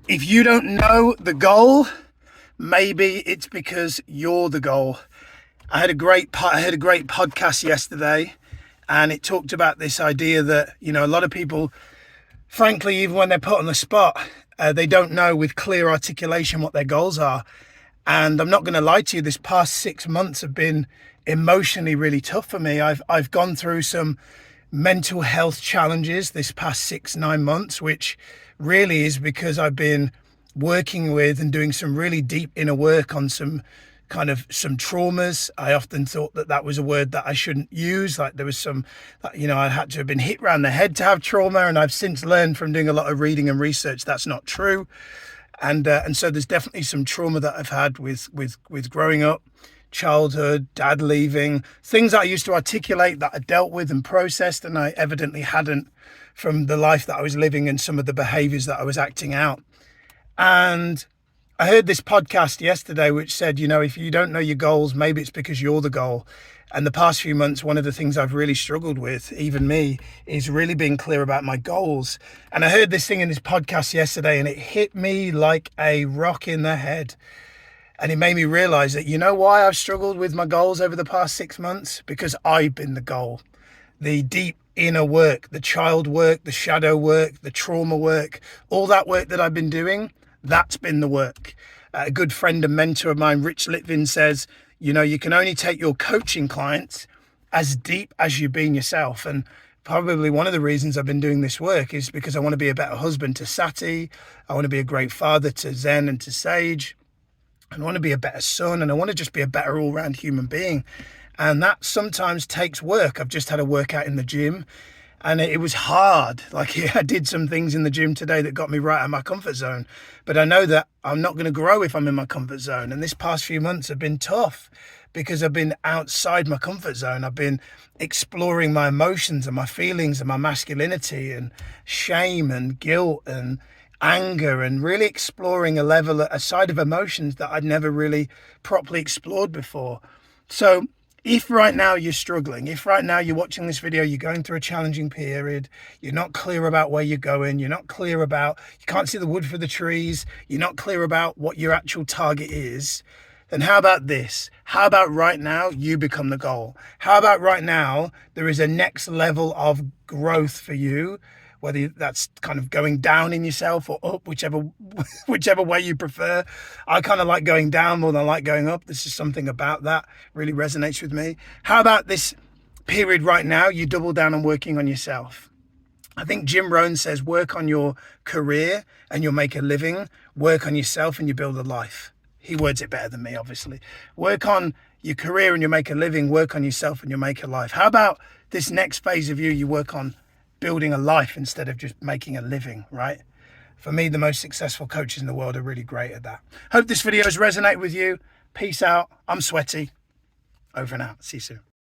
If you don't know the goal, maybe it's because you're the goal. I heard a great podcast yesterday, and it talked about this idea that, a lot of people, frankly, even when they're put on the spot, they don't know with clear articulation what their goals are. And I'm not going to lie to you, this past 6 months have been emotionally really tough for me. I've gone through some mental health challenges this past 6, 9 months, which really is because I've been working with and doing some really deep inner work on some traumas. I often thought that that was a word that I shouldn't use. Like there was some, I had to have been hit around the head to have trauma. And I've since learned from doing a lot of reading and research that's not true. And so there's definitely some trauma that I've had with growing up, childhood, dad leaving, things that I used to articulate that I dealt with and processed, and I evidently hadn't from the life that I was living and some of the behaviors that I was acting out. And I heard this podcast yesterday which said, if you don't know your goals, maybe it's because you're the goal. And the past few months, one of the things I've really struggled with, even me, is really being clear about my goals. And I heard this thing in this podcast yesterday and it hit me like a rock in the head. And it made me realize that, why I've struggled with my goals over the past 6 months? Because I've been the goal. The deep inner work, the child work, the shadow work, the trauma work, all that work that I've been doing, that's been the work. A good friend and mentor of mine, Rich Litvin, says, you can only take your coaching clients as deep as you've been yourself. And probably one of the reasons I've been doing this work is because I want to be a better husband to Sati. I want to be a great father to Zen and to Sage. I want to be a better son, and I want to just be a better all-round human being. And that sometimes takes work. I've just had a workout in the gym and it was hard. Like I did some things in the gym today that got me right out of my comfort zone. But I know that I'm not going to grow if I'm in my comfort zone. And this past few months have been tough because I've been outside my comfort zone. I've been exploring my emotions and my feelings and my masculinity and shame and guilt and anger, and really exploring a side of emotions that I'd never really properly explored before. So if right now you're struggling, if right now you're watching this video, you're going through a challenging period, you're not clear about where you're going, you can't see the wood for the trees, you're not clear about what your actual target is, then how about this? How about right now you become the goal? How about right now there is a next level of growth for you? Whether that's kind of going down in yourself or up, whichever way you prefer. I kind of like going down more than I like going up. This is something about that really resonates with me. How about this period right now, you double down on working on yourself? I think Jim Rohn says, work on your career and you'll make a living. Work on yourself and you build a life. He words it better than me, obviously. Work on your career and you'll make a living. Work on yourself and you'll make a life. How about this next phase of you work on building a life instead of just making a living, right? For me, the most successful coaches in the world are really great at that. Hope this video has resonated with you. Peace out. I'm Sweaty. Over and out. See you soon.